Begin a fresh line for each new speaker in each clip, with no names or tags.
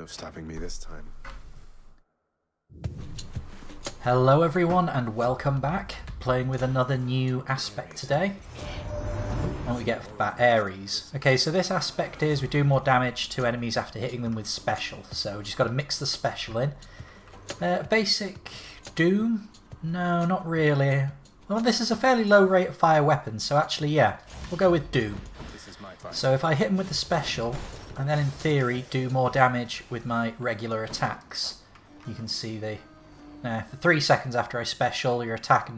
No stopping me this time.
Hello everyone and welcome back. Playing with another new aspect today. And we get about Ares. Okay, so this aspect is we do more damage to enemies after hitting them with special. So we just got to mix the special in. Basic Doom? No, not really. Well, this is a fairly low rate of fire weapons, so actually, yeah, we'll go with Doom. So if I hit him with the special, and then in theory do more damage with my regular attacks, you can see the... for 3 seconds after I special, your attack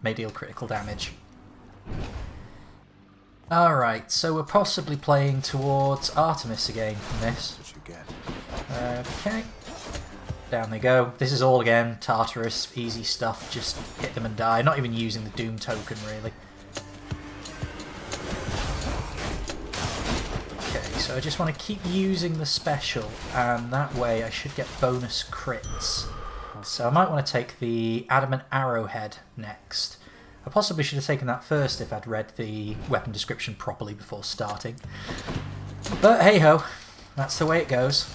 may deal critical damage. Alright, so we're possibly playing towards Artemis again from this. Okay. Down they go. This is all again Tartarus, easy stuff, just hit them and die. Not even using the Doom token really. Okay, so I just want to keep using the special, and that way I should get bonus crits. So I might want to take the Adamant Arrowhead next. I possibly should have taken that first if I'd read the weapon description properly before starting. But hey ho, that's the way it goes.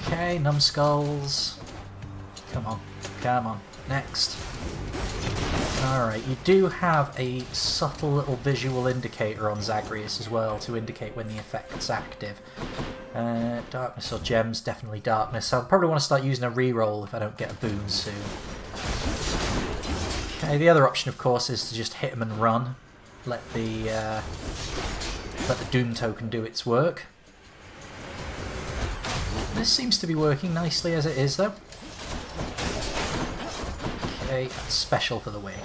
Okay, numbskulls. Come on, come on. Next. Alright, you do have a subtle little visual indicator on Zagreus as well to indicate when the effect's active. Darkness or gems, definitely darkness. I'll probably want to start using a reroll if I don't get a boon soon. Okay, the other option of course is to just hit them and run. Let the Doom token do its work. This seems to be working nicely as it is though. Okay, that's special for the win.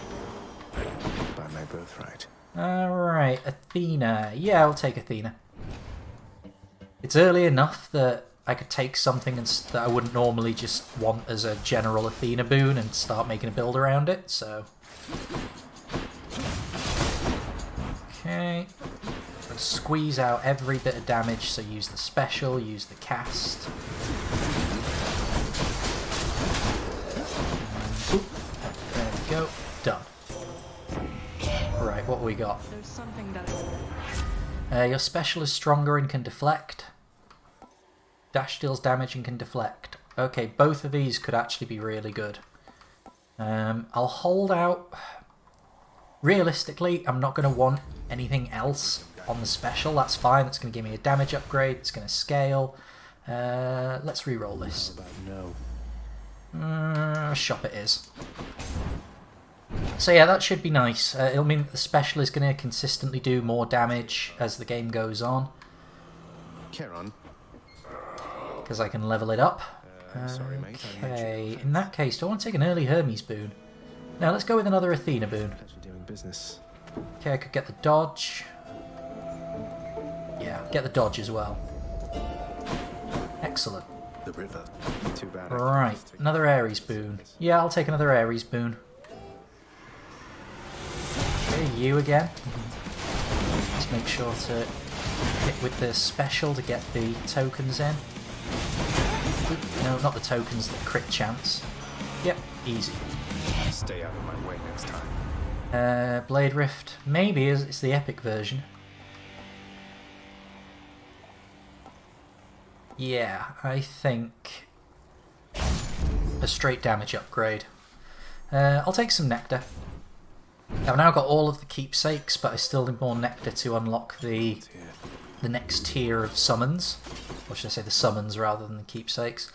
By my birthright.
Alright, Athena. Yeah, I'll take Athena. It's early enough that I could take something that I wouldn't normally just want as a general Athena boon and start making a build around it, so... Okay. Let's squeeze out every bit of damage, so use the special, use the cast. There we go. Done. Right, what we got? Your special is stronger and can deflect. Dash deals damage and can deflect. Okay, both of these could actually be really good. I'll hold out. Realistically, I'm not going to want anything else on the special. That's fine. That's going to give me a damage upgrade. It's going to scale. Let's re-roll this. Shop it is. So yeah, that should be nice. It'll mean that the special is going to consistently do more damage as the game goes on. Because I can level it up.
Sorry, mate.
Okay, in that case, do I want to take an early Hermes boon? No, let's go with another Athena boon.
Doing business.
Okay, I could get the dodge. Yeah, get the dodge as well. Excellent.
The river. Too bad.
Right, another Ares boon. Yeah, I'll take another Ares boon. Okay, you again. Let's make sure to hit with the special to get the tokens in. No, not the tokens, the crit chance. Yep, easy.
Stay out of my way next time.
Blade Rift. Maybe it's the epic version. Yeah, I think a straight damage upgrade. I'll take some nectar. I've now got all of the keepsakes, but I still need more nectar to unlock the next tier of summons. Or should I say the summons rather than the keepsakes.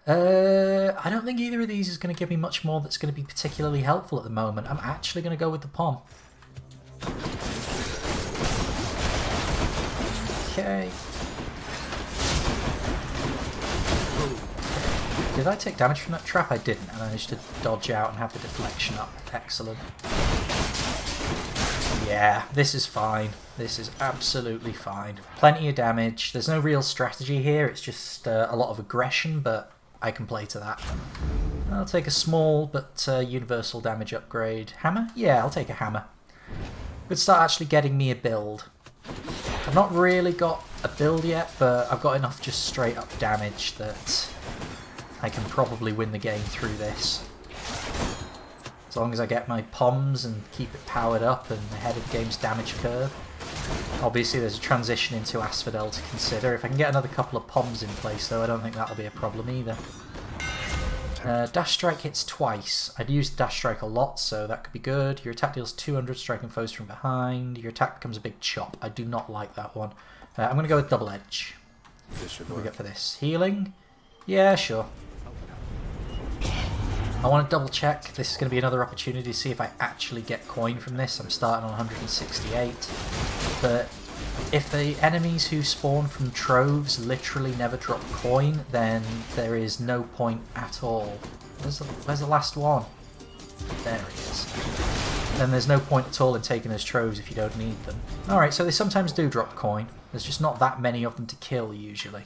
I don't think either of these is going to give me much more that's going to be particularly helpful at the moment. I'm actually going to go with the Pom. Okay. Did I take damage from that trap? I didn't. I managed to dodge out and have the deflection up. Excellent. Yeah, this is fine. This is absolutely fine. Plenty of damage. There's no real strategy here. It's just a lot of aggression, but I can play to that. I'll take a small but universal damage upgrade. Hammer? Yeah, I'll take a hammer. Would start actually getting me a build. I've not really got a build yet, but I've got enough just straight up damage that I can probably win the game through this. As long as I get my POMs and keep it powered up and ahead of the game's damage curve. Obviously there's a transition into Asphodel to consider. If I can get another couple of Poms in place though, I don't think that'll be a problem either. Dash Strike hits twice. I'd use Dash Strike a lot, so that could be good. Your attack deals 200, striking foes from behind. Your attack becomes a big chop. I do not like that one. I'm going to go with Double Edge. What do we get for this? Healing? Yeah, sure. I want to double check. This is going to be another opportunity to see if I actually get coin from this. I'm starting on 168. But if the enemies who spawn from troves literally never drop coin, then there is no point at all. Where's the last one? There he is. Then there's no point at all in taking those troves if you don't need them. Alright, so they sometimes do drop coin. There's just not that many of them to kill, usually.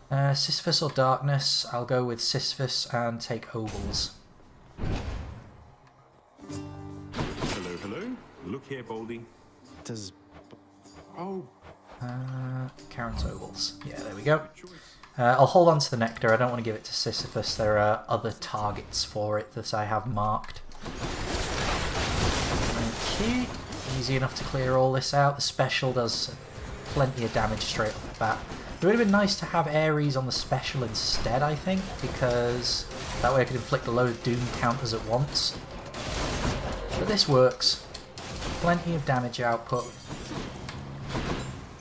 Sisyphus or Darkness? I'll go with Sisyphus and take Ovals.
Hello, hello. Look here, Baldy.
Does...
Oh.
Karen's Ovals. Yeah, there we go. I'll hold on to the Nectar. I don't want to give it to Sisyphus. There are other targets for it that I have marked. Okay. Easy enough to clear all this out. The special does plenty of damage straight off the bat. It would have been nice to have Ares on the special instead, I think, because that way I could inflict a load of Doom counters at once. But this works. Plenty of damage output.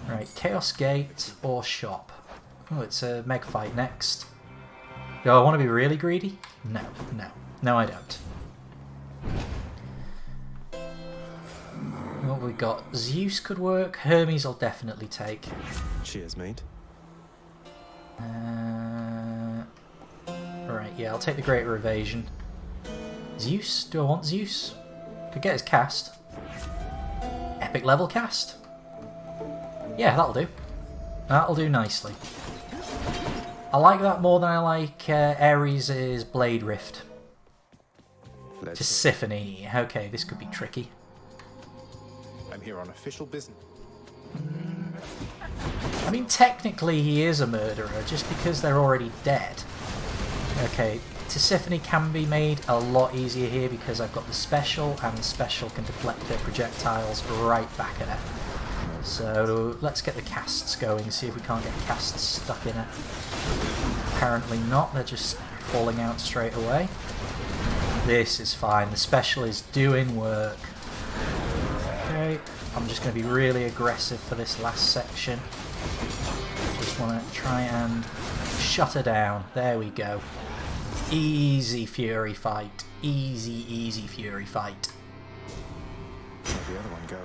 Right, Chaos Gate or Shop. Oh, it's a Meg fight next. Do I want to be really greedy? No, no. No, I don't. What have we got? Zeus could work. Hermes I'll definitely take.
Cheers, mate.
Right, yeah, I'll take the Greater Evasion. Zeus? Do I want Zeus? Could get his cast. Epic level cast. Yeah, that'll do. That'll do nicely. I like that more than I like Ares' Blade Rift. Tisiphone. Okay, this could be tricky.
I'm here on official business.
I mean, technically he is a murderer, just because they're already dead. Okay, Tisiphone can be made a lot easier here because I've got the special, and the special can deflect their projectiles right back at her. So let's get the casts going, see if we can't get casts stuck in her. Apparently not, they're just falling out straight away. This is fine, the special is doing work. Okay, I'm just going to be really aggressive for this last section. Just want to try and shut her down. There we go. Easy Fury fight. Easy, easy Fury fight.
Let the other one go.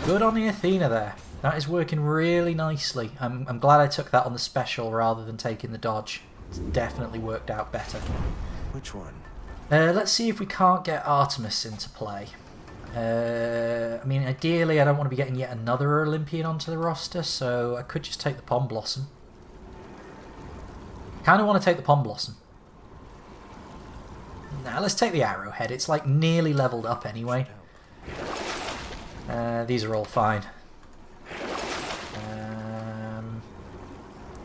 Good on the Athena there. That is working really nicely. I'm glad I took that on the special rather than taking the dodge. It's definitely worked out better.
Which one?
Let's see if we can't get Artemis into play. I mean, ideally I don't want to be getting yet another Olympian onto the roster, so I could just take the Pom Blossom. Kind of want to take the Pom Blossom. Now let's take the Arrowhead. It's like nearly leveled up anyway. These are all fine.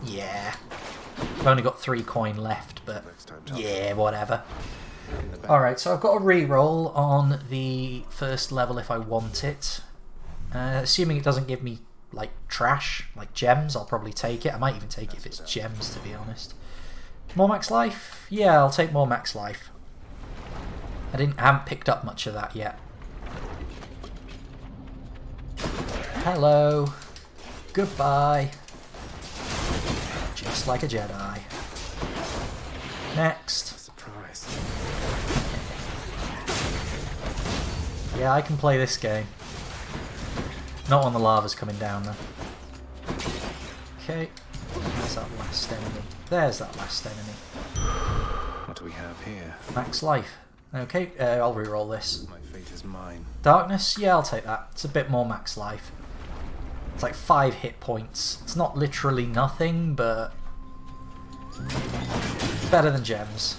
Yeah. I've only got 3 coin left, but yeah, whatever. Alright, so I've got a reroll on the first level if I want it. Assuming it doesn't give me like trash, like gems, I'll probably take it. I might even take it if it's gems, to be honest. More max life? Yeah, I'll take more max life. I haven't picked up much of that yet. Hello. Goodbye. Just like a Jedi. Next.
Surprise.
Yeah, I can play this game. Not when the lava's coming down though. Okay. There's that last enemy. There's that last enemy.
What do we have here?
Max life. Okay, I'll reroll this.
My fate is mine.
Darkness? Yeah, I'll take that. It's a bit more max life. It's like 5 hit points. It's not literally nothing, but it's better than gems.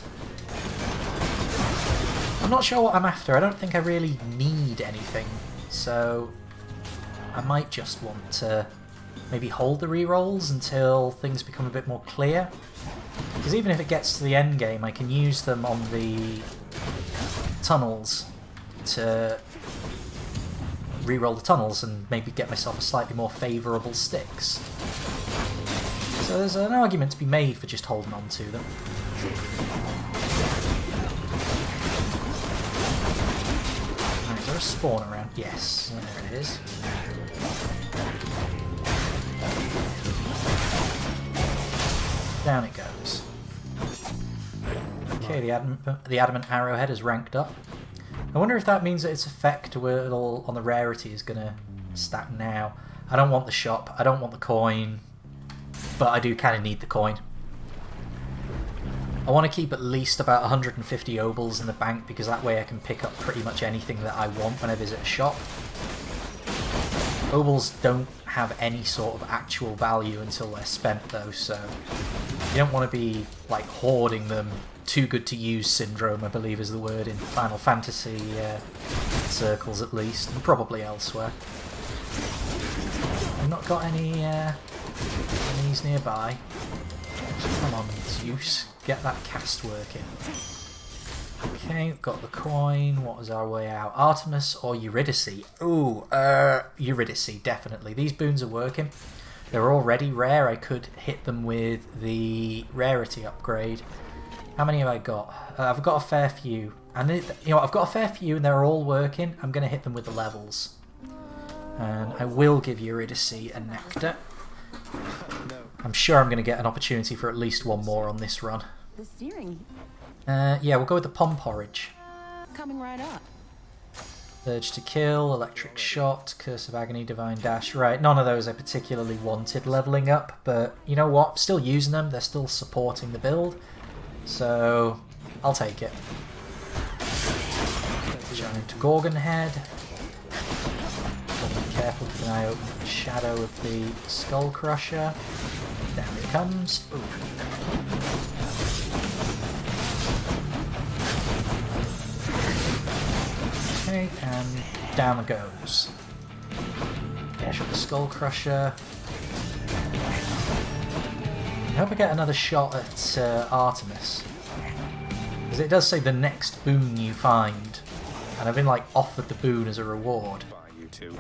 I'm not sure what I'm after. I don't think I really need anything, so I might just want to maybe hold the rerolls until things become a bit more clear. Because even if it gets to the end game, I can use them on the tunnels to re-roll the tunnels and maybe get myself a slightly more favourable sticks. So there's an argument to be made for just holding on to them. Right, is there a spawn around? Yes, there it is. Down it goes. Okay, the adamant arrowhead is ranked up. I wonder if that means that its effect on the rarity is going to stack now. I don't want the shop, I don't want the coin, but I do kind of need the coin. I want to keep at least about 150 obols in the bank because that way I can pick up pretty much anything that I want when I visit a shop. Obols don't have any sort of actual value until they're spent though, so you don't want to be like hoarding them. Too good to use syndrome, I believe is the word in Final Fantasy circles at least, and probably elsewhere. I've not got any enemies nearby. Come on, Zeus, get that cast working. Okay, got the coin. What was our way out? Artemis or Eurydice? Ooh, Eurydice, definitely. These boons are working. They're already rare. I could hit them with the rarity upgrade. How many have I got? I've got a fair few. And I've got a fair few and they're all working. I'm going to hit them with the levels. And I will give Eurydice a nectar. I'm sure I'm going to get an opportunity for at least one more on this run.
The steering.
Yeah, we'll go with the pom porridge.
Coming right up.
Urge to kill, electric shot, curse of agony, divine dash. Right, none of those I particularly wanted leveling up, but you know what? I'm still using them. They're still supporting the build. So, I'll take it. Giant Gorgon head. Be careful, keep an eye open for the shadow of the Skull Crusher. Down it comes. Ooh. Okay, and down it goes. Dash with the Skull Crusher. I hope I get another shot at Artemis. Because it does say the next boon you find. And I've been like offered the boon as a reward.
You two.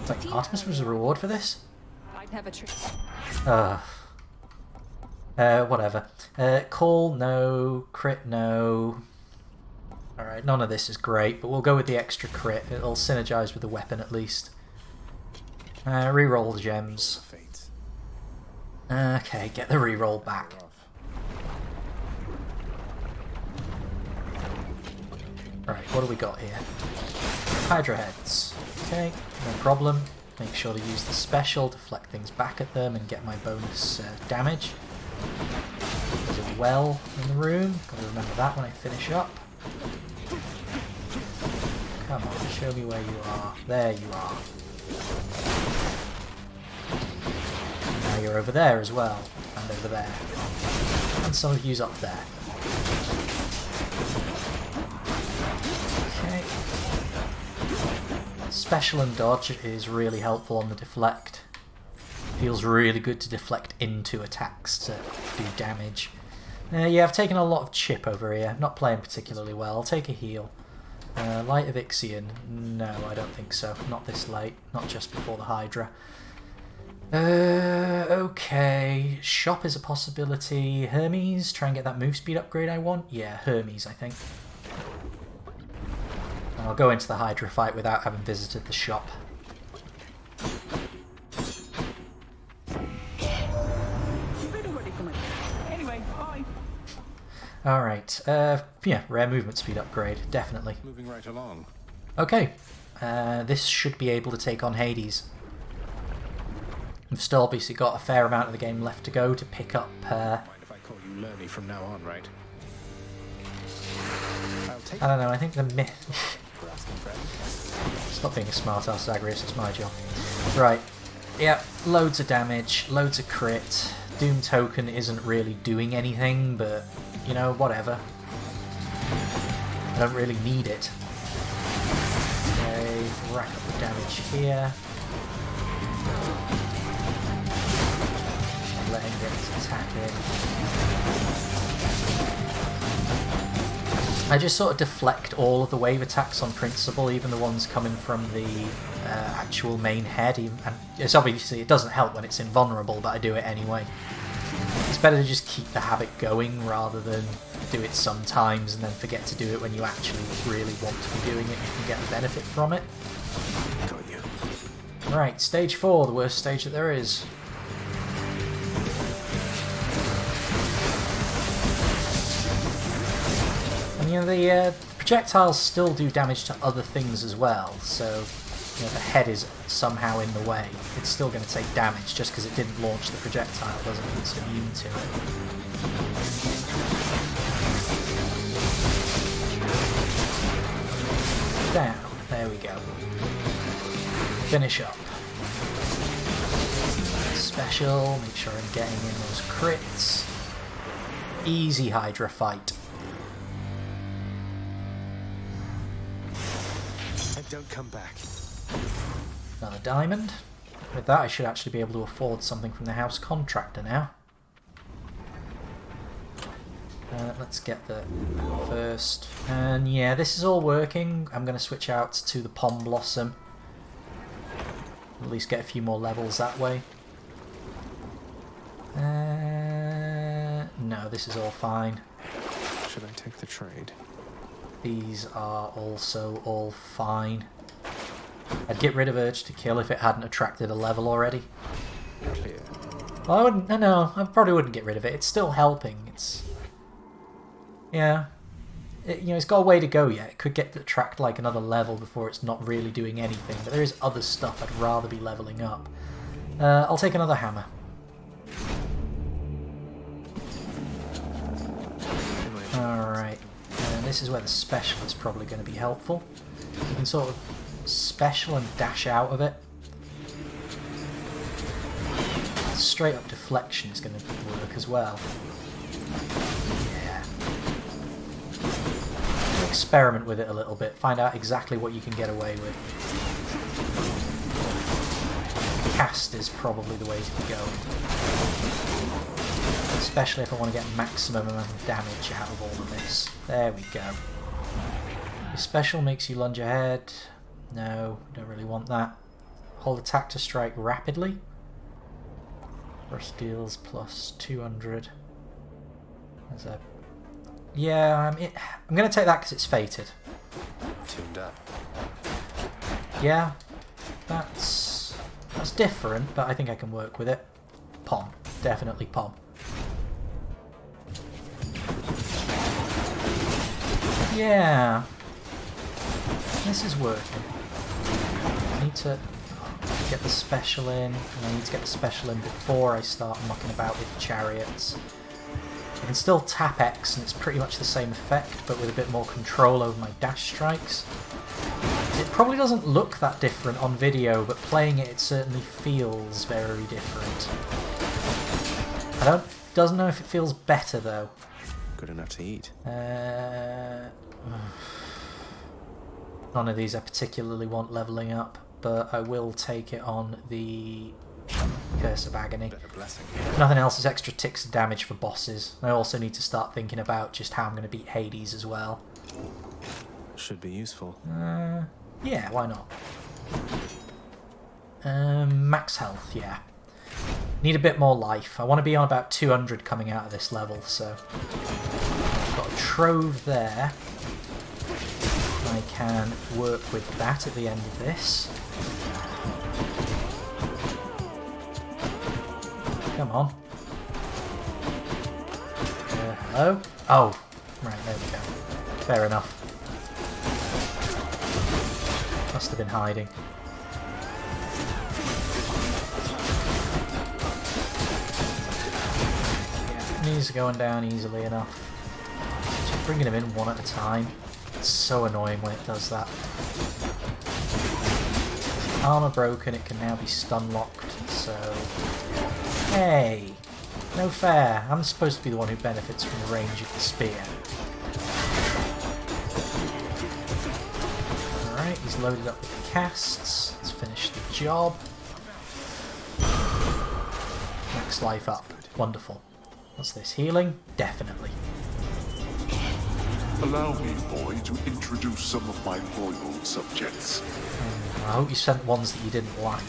Like, Artemis was a reward for this?
I'd have a trick.
Whatever. Call, no. Crit, no. Alright, none of this is great, but we'll go with the extra crit. It'll synergize with the weapon at least. Reroll the gems. Okay, get the reroll back. Right, what do we got here? Hydra heads. Okay, no problem. Make sure to use the special, deflect things back at them and get my bonus damage. There's a well in the room. Gotta remember that when I finish up. Come on, show me where you are. There you are. Now you're over there as well. And over there. And some of you's up there. Okay. Special and dodge is really helpful on the deflect. Feels really good to deflect into attacks to do damage. Yeah, I've taken a lot of chip over here. Not playing particularly well. I'll take a heal. Light of Ixion? No, I don't think so. Not this late. Not just before the Hydra. Okay. Shop is a possibility. Hermes? Try and get that move speed upgrade I want? Yeah, Hermes, I think. And I'll go into the Hydra fight without having visited the shop. Alright, yeah, rare movement speed upgrade, definitely.
Moving right along.
Okay, this should be able to take on Hades. We've still obviously got a fair amount of the game left to go to pick up...
Mind if I call you Lerny from now on, right?
I don't know, I think the myth... Stop being a smart-ass, Zagreus, it's my job. Right, yeah, loads of damage, loads of crit. Doom token isn't really doing anything, but... you know, whatever. I don't really need it. Okay, rack up the damage here. Let him get his attack in. I just sort of deflect all of the wave attacks on principle, even the ones coming from the actual main head. And it's obviously, it doesn't help when it's invulnerable, but I do it anyway. It's better to just keep the habit going rather than do it sometimes and then forget to do it when you actually really want to be doing it. You can get the benefit from it.
Got you.
Right, stage 4, the worst stage that there is. And you know, the projectiles still do damage to other things as well, so you know, if the head is somehow in the way, it's still going to take damage. Just because it didn't launch the projectile doesn't mean it's immune to it. Down. There we go. Finish up. Special, make sure I'm getting in those crits. Easy Hydra fight.
And don't come back.
Another diamond. With that I should actually be able to afford something from the house contractor now. Let's get the first. And yeah, this is all working. I'm going to switch out to the Pom Blossom. At least get a few more levels that way. No, this is all fine.
Should I take the trade?
These are also all fine. I'd get rid of Urge to Kill if it hadn't attracted a level already.
Clear.
Well, I wouldn't. No, I probably wouldn't get rid of it. It's still helping. It's yeah. You know, it's got a way to go yet. It could get to attract like another level before it's not really doing anything. But there is other stuff I'd rather be leveling up. I'll take another hammer. Alright, and this is where the special is probably going to be helpful. You can sort of special and dash out of it. Straight up deflection is going to work as well. Yeah. Experiment with it a little bit, find out exactly what you can get away with. Cast is probably the way to be going. Especially if I want to get maximum amount of damage out of all of this. There we go. Your special makes you lunge ahead. No, don't really want that. Hold attack to strike rapidly. Burst deals plus 200. There's a... Yeah, I'm going to take that because it's fated.
Tuned up.
Yeah, that's different, but I think I can work with it. Pom. Definitely Pom. Yeah, this is working. I need to get the special in, and I need to get the special in before I start mucking about with chariots. I can still tap X and it's pretty much the same effect, but with a bit more control over my dash strikes. It probably doesn't look that different on video, but playing it, it certainly feels very different. Doesn't know if it feels better though.
Good enough to eat.
None of these I particularly want leveling up, but I will take it on the Curse of Agony. Nothing else is extra ticks of damage for bosses. I also need to start thinking about just how I'm going to beat Hades as well.
Should be useful.
Yeah, why not? Max health, yeah. Need a bit more life. I want to be on about 200 coming out of this level, so... Got a trove there. I can work with that at the end of this. Come on. Hello? Oh, right, there we go. Fair enough. Must have been hiding. Yeah, these are going down easily enough. Just bringing them in one at a time. It's so annoying when it does that. Armor broken, it can now be stun locked, so... Hey! No fair. I'm supposed to be the one who benefits from the range of the spear. Alright, he's loaded up with the casts. Let's finish the job. Max life up. Wonderful. What's this? Healing? Definitely.
Allow me, boy, to introduce some of my loyal subjects.
I hope you sent ones that you didn't like.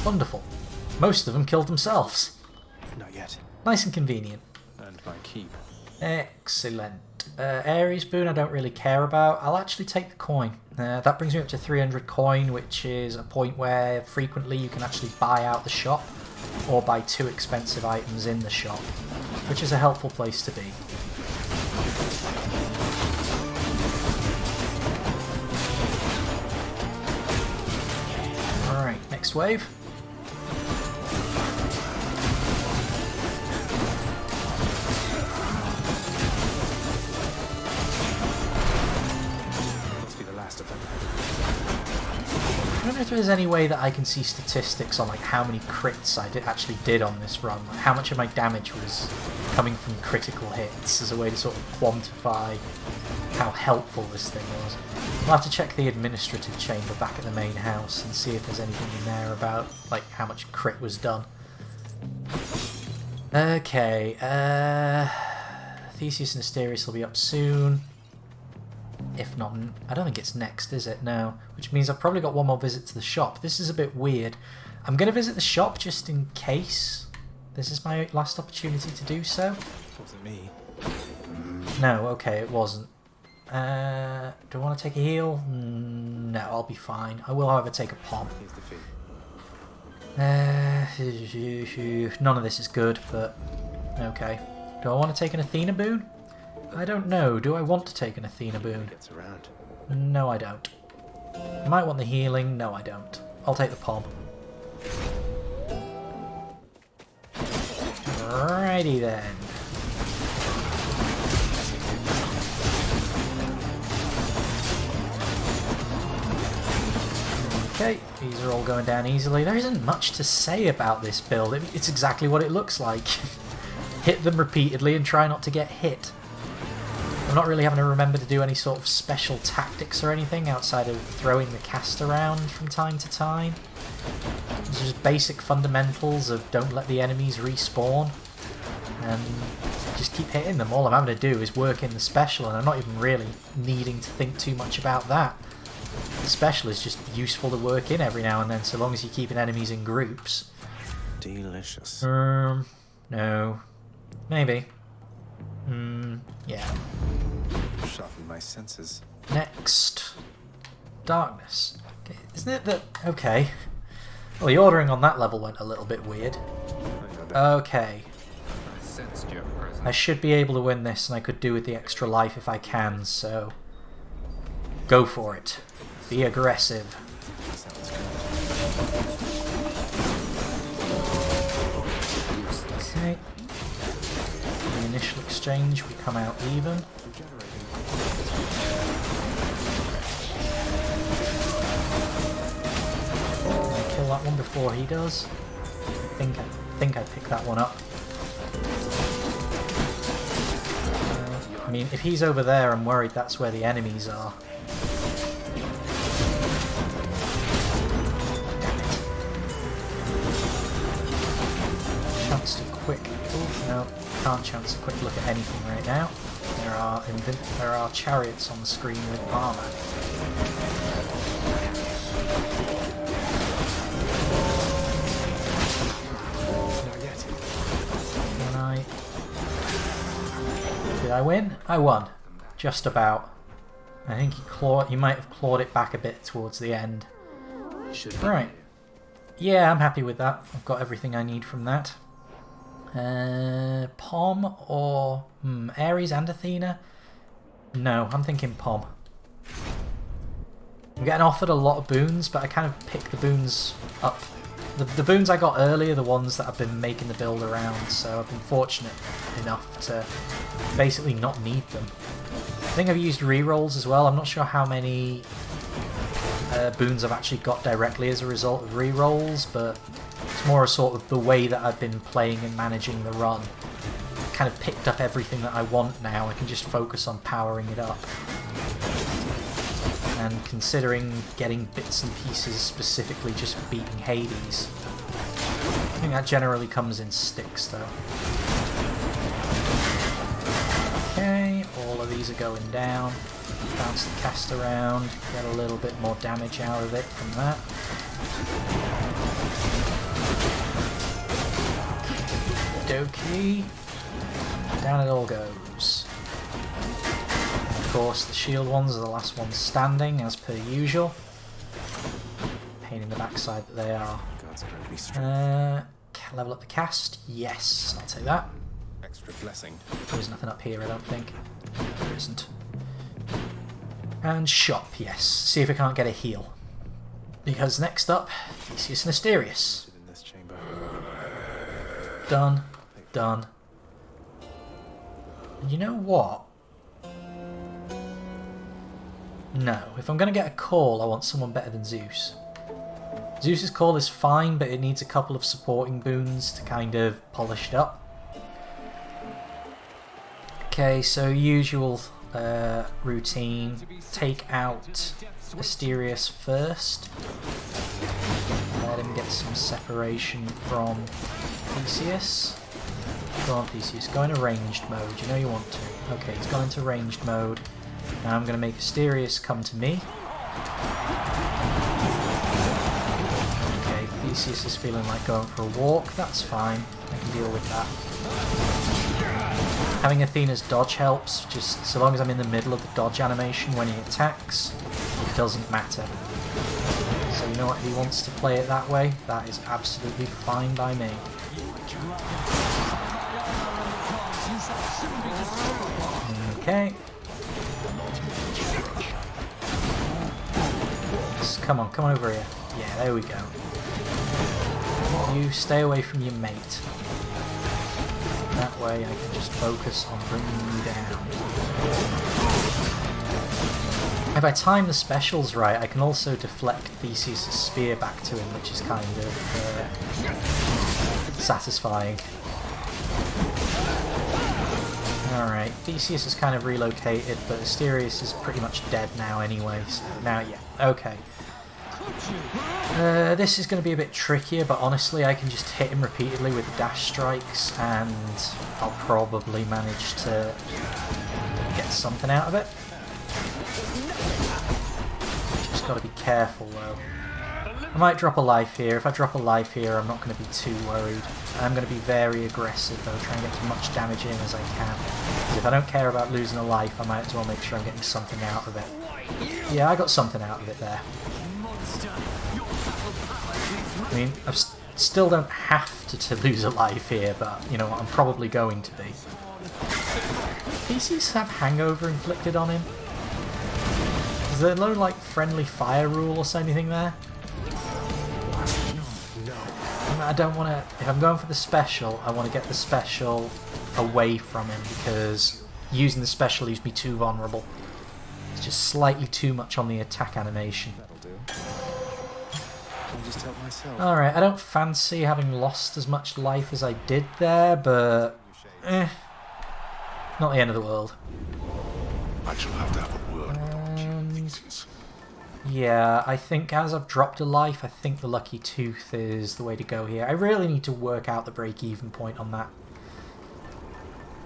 Wonderful. Most of them killed themselves.
Not yet.
Nice and convenient.
And my keep.
Excellent. Ares boon I don't really care about. I'll actually take the coin. That brings me up to 300 coin, which is a point where frequently you can actually buy out the shop or buy 2 expensive items in the shop, which is a helpful place to be. Alright, next wave. I don't know if there's any way that I can see statistics on like how many crits I actually did on this run, like how much of my damage was coming from critical hits, as a way to sort of quantify how helpful this thing was. I'll have to check the administrative chamber back at the main house and see if there's anything in there about like how much crit was done. Okay, Theseus and Asterius will be up soon. If not, I don't think it's next, is it? No. Which means I've probably got one more visit to the shop. This is a bit weird. I'm going to visit the shop just in case. This is my last opportunity to do so.
Wasn't me.
No, okay, it wasn't. Do I want to take a heal? No, I'll be fine. I will, however, take a pom. None of this is good, but okay. Do I want to take an Athena boon? I don't know. Do I want to take an Athena boon?
Gets around.
No, I don't. I might want the healing. No, I don't. I'll take the pom. Alrighty then. Okay, these are all going down easily. There isn't much to say about this build. It's exactly what it looks like. Hit them repeatedly and try not to get hit. I'm not really having to remember to do any sort of special tactics or anything outside of throwing the cast around from time to time. It's just basic fundamentals of don't let the enemies respawn and just keep hitting them. All I'm having to do is work in the special, and I'm not even really needing to think too much about that. The special is just useful to work in every now and then, so long as you're keeping enemies in groups.
Delicious.
No. Maybe. Yeah.
Sharpen my senses.
Next. Darkness. Okay, isn't it that... Okay. Well, the ordering on that level went a little bit weird. Okay.
I sensed your presence.
I should be able to win this, and I could do with the extra life if I can, so... Go for it. Be aggressive. Okay. The initial exchange, we come out even. I kill that one before he does. I think I pick that one up. I mean, if he's over there, I'm worried that's where the enemies are. Chance to quick... Oh, no, can't chance a quick look at anything right now. There are chariots on the screen with armor.
Not yet.
Can I... Did I win? I won. Just about. I think he might have clawed it back a bit towards the end. Right. Yeah, I'm happy with that. I've got everything I need from that. Pom or... Ares and Athena? No, I'm thinking Pom. I'm getting offered a lot of boons, but I kind of pick the boons up. The boons I got earlier are the ones that I've been making the build around, so I've been fortunate enough to basically not need them. I think I've used rerolls as well. I'm not sure how many boons I've actually got directly as a result of rerolls, but it's more a sort of the way that I've been playing and managing the run. I've kind of picked up everything that I want now. I can just focus on powering it up. And considering getting bits and pieces specifically just for beating Hades, think that generally comes in sticks, though. Okay, all of these are going down. Bounce the cast around, get a little bit more damage out of it from that. Okie dokie. Down it all goes. And of course, the shield ones are the last ones standing, as per usual. Pain in the backside that they are.
God's grant me strength.
Level up the cast. Yes, I'll take that.
Extra blessing.
There's nothing up here, I don't think. There isn't. And shop, yes. See if we can't get a heal. Because next up, Theseus Mysterious.
In this chamber.
Done. Done. And you know what? No. If I'm going to get a call, I want someone better than Zeus. Zeus's call is fine, but it needs a couple of supporting boons to kind of polish it up. Okay, so usual routine. Take out Asterius first. Let him get some separation from Theseus. Go on, Theseus. Go into ranged mode. You know you want to. Okay, he's gone into ranged mode. Now I'm going to make Asterius come to me. Okay, Theseus is feeling like going for a walk. That's fine. I can deal with that. Having Athena's dodge helps, just so long as I'm in the middle of the dodge animation when he attacks, it doesn't matter. So you know what, if he wants to play it that way, that is absolutely fine by me. Okay. Just come on over here. Yeah, there we go. You stay away from your mate. That way I can just focus on bringing you down. If I time the specials right, I can also deflect Theseus' spear back to him, which is kind of satisfying. Alright, Theseus is kind of relocated, but Asterius is pretty much dead now anyway, so now, yeah, okay. This is going to be a bit trickier, but honestly I can just hit him repeatedly with dash strikes and I'll probably manage to get something out of it. Just got to be careful though. I might drop a life here. If I drop a life here I'm not going to be too worried. I'm going to be very aggressive though, try and get as much damage in as I can. Because if I don't care about losing a life I might as well make sure I'm getting something out of it. Yeah, I got something out of it there. I mean, I still don't have to lose a life here, but you know what, I'm probably going to be. Theseus have hangover inflicted on him? Is there no, like, friendly fire rule or anything there? I don't want to... If I'm going for the special, I want to get the special away from him, because using the special leaves me too vulnerable. It's just slightly too much on the attack animation.
That'll do. I'll just help myself.
Alright, I don't fancy having lost as much life as I did there, but... not the end of the world.
I shall have to have a word about you, Theseus.
Yeah, I think as I've dropped a life, I think the Lucky Tooth is the way to go here. I really need to work out the break-even point on that.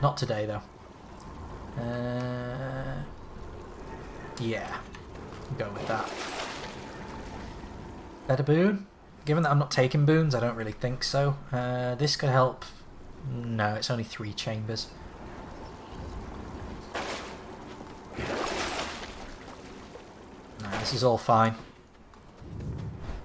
Not today, though. Yeah, go with that. Better boon? Given that I'm not taking boons, I don't really think so. This could help. No, it's only 3 chambers. No, this is all fine.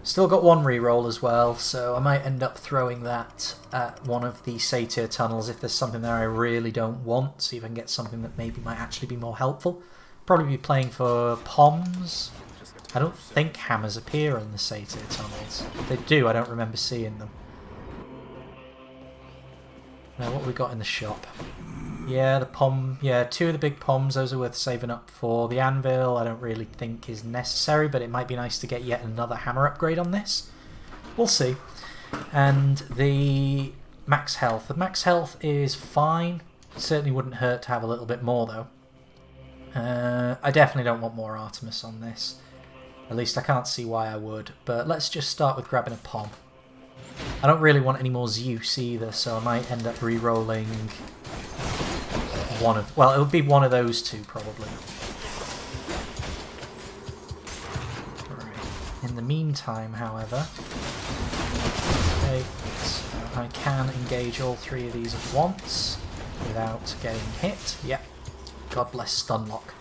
Still got 1 reroll as well, so I might end up throwing that at one of the Satyr tunnels if there's something there I really don't want. See if I can get something that maybe might actually be more helpful. Probably be playing for Poms. I don't think hammers appear in the Satyr tunnels. If they do, I don't remember seeing them. Now, what have we got in the shop? Yeah, the pom. Yeah, 2 of the big poms, those are worth saving up for. The anvil I don't really think is necessary, but it might be nice to get yet another hammer upgrade on this. We'll see. And the max health. The max health is fine. Certainly wouldn't hurt to have a little bit more, though. I definitely don't want more Artemis on this. At least I can't see why I would. But let's just start with grabbing a pom. I don't really want any more Zeus either, so I might end up re-rolling one of... Well, it would be one of those two, probably. Right. In the meantime, however... Okay, so I can engage all three of these at once without getting hit. Yep. God bless Stunlock.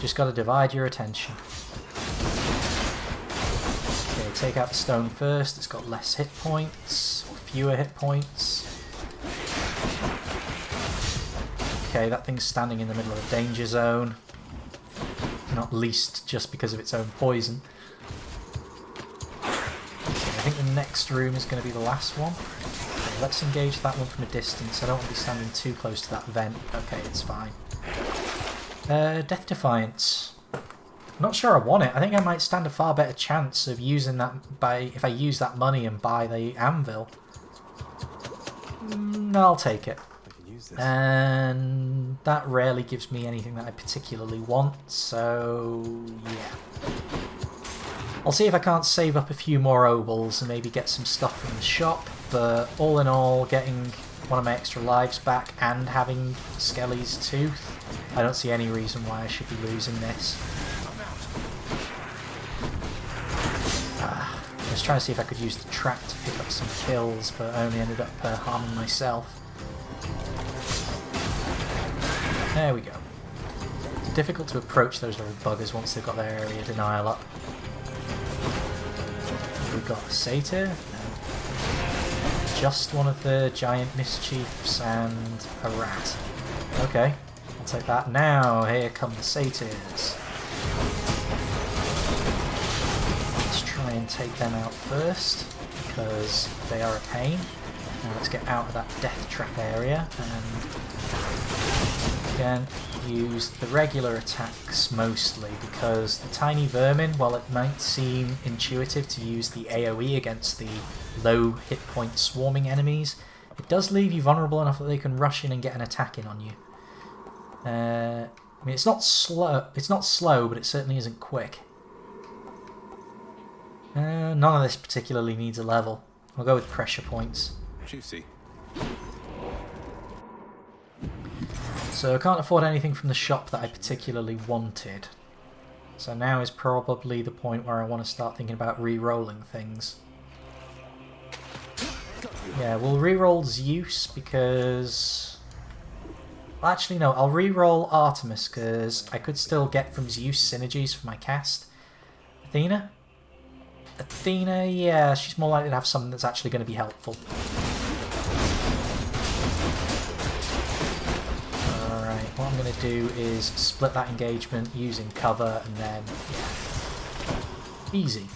Just got to divide your attention. Okay, take out the stone first. It's got less hit points, or fewer hit points. Okay, that thing's standing in the middle of a danger zone. Not least just because of its own poison. I think the next room is going to be the last one. Okay, let's engage that one from a distance. I don't want to be standing too close to that vent. Okay, it's fine. Death Defiance. I'm not sure I want it. I think I might stand a far better chance of using that if I use that money and buy the anvil. No, I'll take it.
I can use this.
And that rarely gives me anything that I particularly want, so yeah. I'll see if I can't save up a few more obols and maybe get some stuff from the shop, but all in all, getting one of my extra lives back and having Skelly's tooth, I don't see any reason why I should be losing this. I was trying to see if I could use the trap to pick up some kills, but I only ended up harming myself. There we go. It's difficult to approach those little buggers once they've got their area denial up. We've got a satyr, just one of the giant mischiefs, and a rat. Okay, I'll take that. Now, here come the satyrs. Let's try and take them out first, because they are a pain. Now let's get out of that death trap area, and again, use the regular attacks mostly, because the tiny vermin, while it might seem intuitive to use the AoE against the low hit point swarming enemies, it does leave you vulnerable enough that they can rush in and get an attack in on you. I mean, it's not slow, but it certainly isn't quick. None of this particularly needs a level. I'll go with pressure points.
Juicy.
So I can't afford anything from the shop that I particularly wanted. So now is probably the point where I want to start thinking about re-rolling things. Yeah, we'll re-roll Zeus because... Well, actually no, I'll re-roll Artemis because I could still get from Zeus synergies for my cast. Athena? Athena, yeah, she's more likely to have something that's actually going to be helpful. What I'm going to do is split that engagement using cover and then, yeah, easy.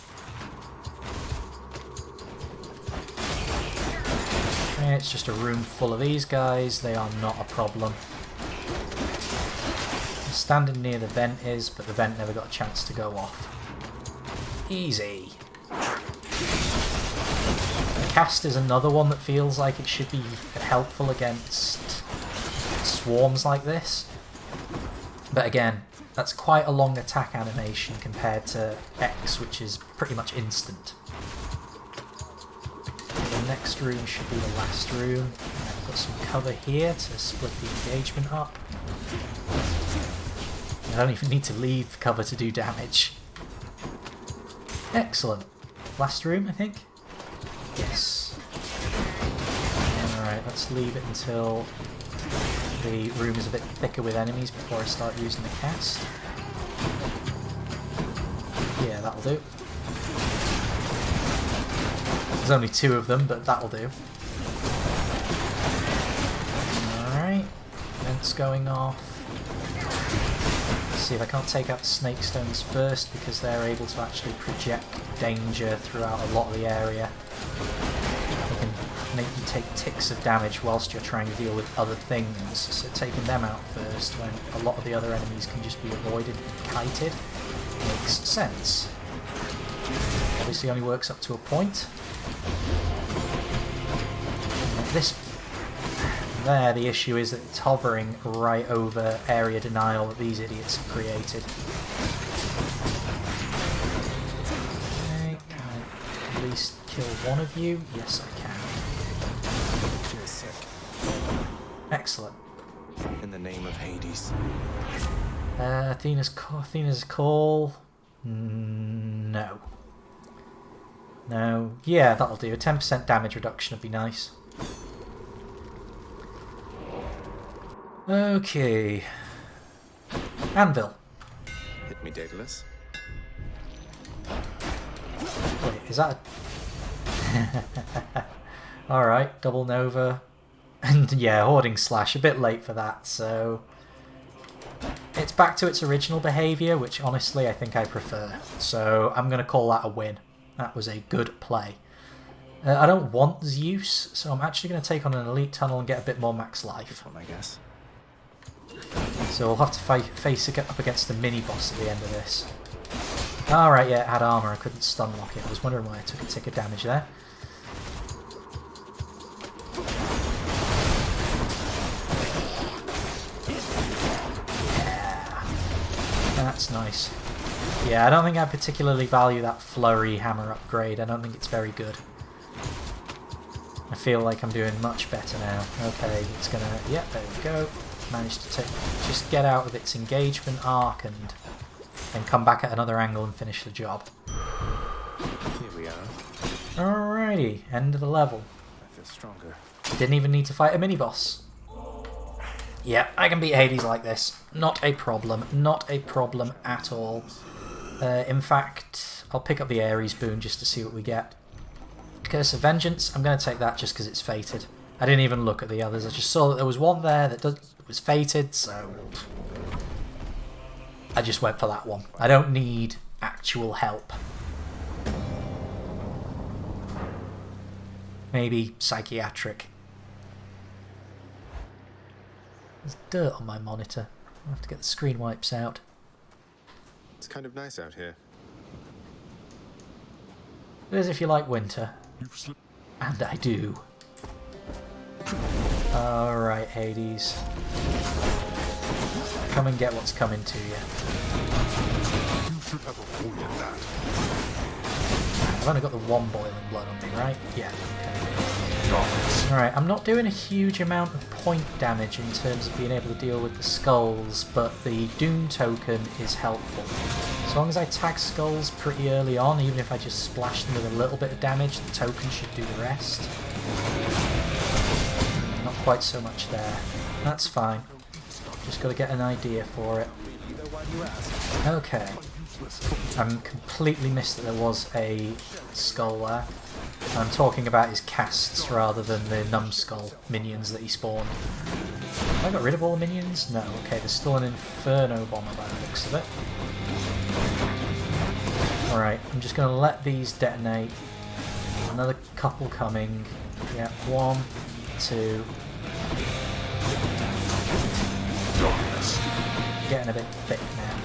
Okay, it's just a room full of these guys, they are not a problem. Standing near the vent is, but the vent never got a chance to go off. Easy. The cast is another one that feels like it should be helpful against swarms like this, but again, that's quite a long attack animation compared to X, which is pretty much instant. The next room should be the last room. I've got some cover here to split the engagement up. I don't even need to leave cover to do damage. Excellent. Last room, I think? Yes. Alright, let's leave it until the room is a bit thicker with enemies before I start using the cast. Yeah, that'll do. There's only two of them, but that'll do. Alright, vents going off. Let's see if I can't take out the snake stones first because they're able to actually project danger throughout a lot of the area. Make you take ticks of damage whilst you're trying to deal with other things, so taking them out first when a lot of the other enemies can just be avoided and kited makes sense. Obviously only works up to a point. There, the issue is that it's hovering right over area denial that these idiots have created. Okay, at least kill one of you? Yes, I can.
Feel sick.
Excellent.
In the name of Hades.
Athena's call. No. No. Yeah, that'll do. A 10% damage reduction would be nice. Okay. Anvil.
Hit me, Daedalus.
Wait, is that a... Alright, double Nova. And yeah, Hoarding Slash. A bit late for that, so... It's back to its original behaviour, which honestly I think I prefer. So I'm going to call that a win. That was a good play. I don't want Zeus, so I'm actually going to take on an Elite Tunnel and get a bit more max life.
This one, I guess.
So we'll have to face it up against the mini-boss at the end of this. Alright, yeah, it had armour. I couldn't stun lock it. I was wondering why I took a tick of damage there. Yeah. That's nice. Yeah, I don't think I particularly value that flurry hammer upgrade. I don't think it's very good. I feel like I'm doing much better now. Okay, it's gonna... Yep, there we go. Managed to just get out of its engagement arc and come back at another angle and finish the job.
Here we are.
Alrighty, end of the level.
I feel stronger.
Didn't even need to fight a mini-boss. Yeah, I can beat Hades like this. Not a problem. Not a problem at all. In fact, I'll pick up the Ares boon just to see what we get. Curse of Vengeance, I'm going to take that just because it's fated. I didn't even look at the others. I just saw that there was one there that was fated, so I just went for that one. I don't need actual help. Maybe psychiatric. There's dirt on my monitor. I'll have to get the screen wipes out.
It's kind of nice out here.
It is if you like winter. And I do. Alright, Hades. Come and get what's coming to you.
You should have avoided that.
I've only got the one boiling blood on me, right? Yeah. Okay. Alright, I'm not doing a huge amount of point damage in terms of being able to deal with the skulls, but the Doom token is helpful. As long as I tag skulls pretty early on, even if I just splash them with a little bit of damage, the token should do the rest. Not quite so much there. That's fine. Just got to get an idea for it. Okay. I'm completely missed that there was a skull there. I'm talking about his casts rather than the numbskull minions that he spawned. Have I got rid of all the minions? No. Okay, there's still an Inferno bomber by the looks of it. Alright, I'm just going to let these detonate. Another couple coming. Yeah, 1, 2. Getting a bit thick now.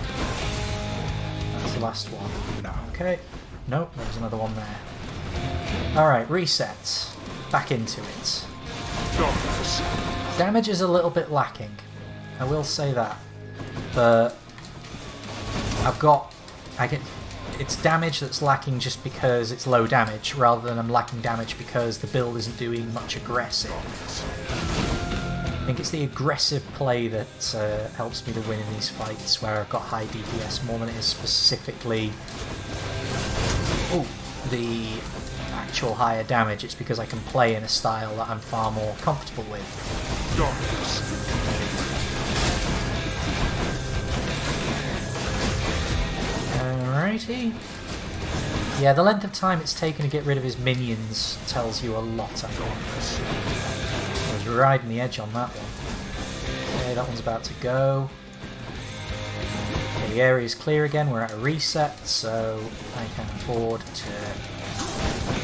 That's the last one. Okay. Nope, there's another one there. Alright, reset. Back into it. Damage is a little bit lacking. I will say that. But it's damage that's lacking just because it's low damage, rather than I'm lacking damage because the build isn't doing much aggressive. I think it's the aggressive play that helps me to win in these fights, where I've got high DPS more than it is specifically the actual higher damage. It's because I can play in a style that I'm far more comfortable with. Alrighty. Yeah, the length of time it's taken to get rid of his minions tells you a lot, I think. I was riding the edge on that one. Okay, that one's about to go. Okay, the area is clear again, we're at a reset, so I can afford to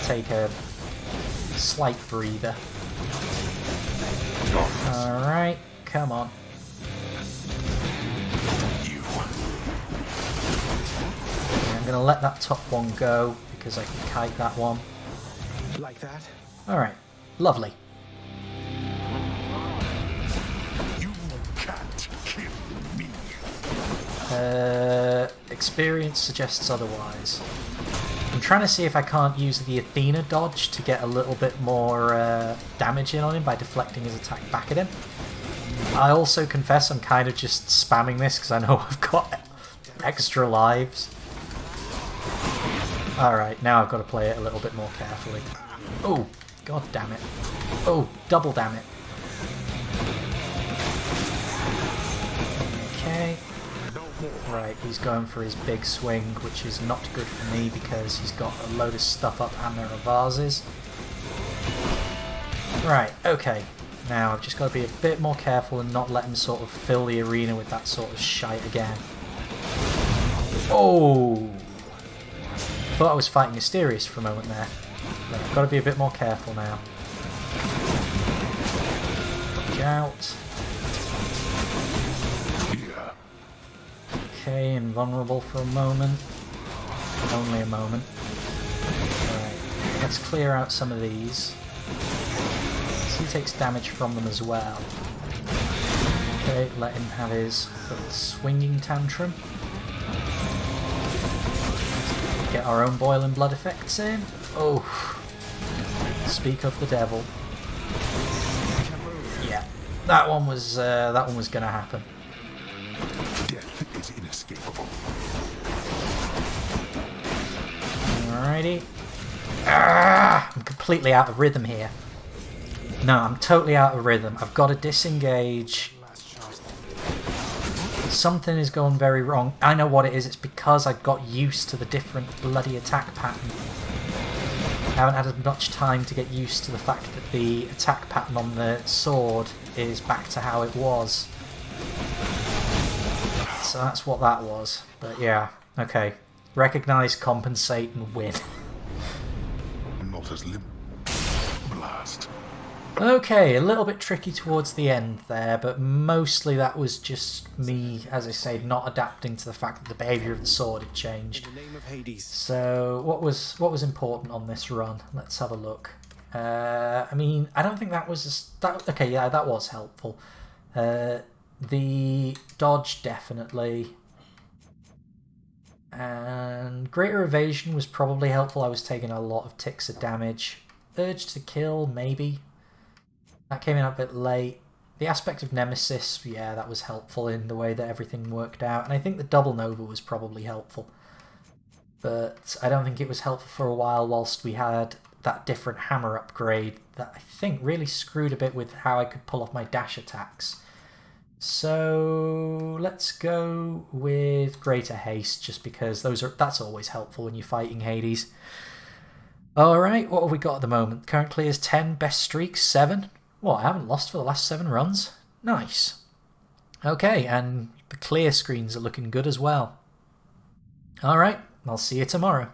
take a slight breather. Alright, come on. I'm going to let that top one go because I can kite that one.
Like that?
Alright, lovely.
You can't kill me.
Experience suggests otherwise. I'm trying to see if I can't use the Athena dodge to get a little bit more damage in on him by deflecting his attack back at him. I also confess I'm kind of just spamming this because I know I've got extra lives. Alright, now I've got to play it a little bit more carefully. Oh, god damn it. Oh, double damn it. Okay. Right, he's going for his big swing, which is not good for me because he's got a load of stuff up and there are vases. Right, okay. Now I've just got to be a bit more careful and not let him sort of fill the arena with that sort of shite again. Oh! Thought I was fighting Mysterious for a moment there. But I've got to be a bit more careful now. Dodge out. Okay, invulnerable for a moment. Only a moment. Alright, let's clear out some of these. So he takes damage from them as well. Okay, let him have his little swinging tantrum. Get our own boiling blood effects in. Oh, speak of the devil. Yeah, that one was gonna happen.
Death is inescapable.
Alrighty. Ah, I'm completely out of rhythm here. No, I'm totally out of rhythm. I've got to disengage. Something is going very wrong. I know what it is. It's because I got used to the different bloody attack pattern. I haven't had much time to get used to the fact that the attack pattern on the sword is back to how it was. So that's what that was. But yeah, okay. Recognize, compensate, and win.
Not as limp. Blast.
Okay, a little bit tricky towards the end there, but mostly that was just me, as I say, not adapting to the fact that the behaviour of the sword had changed.
In the name of Hades.
So what was important on this run? Let's have a look. I mean, I don't think that was okay. Yeah, that was helpful. The dodge definitely, and greater evasion was probably helpful. I was taking a lot of ticks of damage. Urge to kill, maybe. That came in a bit late. The aspect of Nemesis, yeah, that was helpful in the way that everything worked out. And I think the double Nova was probably helpful. But I don't think it was helpful for a while whilst we had that different hammer upgrade that I think really screwed a bit with how I could pull off my dash attacks. So let's go with Greater Haste, just because that's always helpful when you're fighting Hades. Alright, what have we got at the moment? Current clears 10, best streaks 7. What, I haven't lost for the last 7 runs? Nice. Okay, and the clear screens are looking good as well. Alright, I'll see you tomorrow.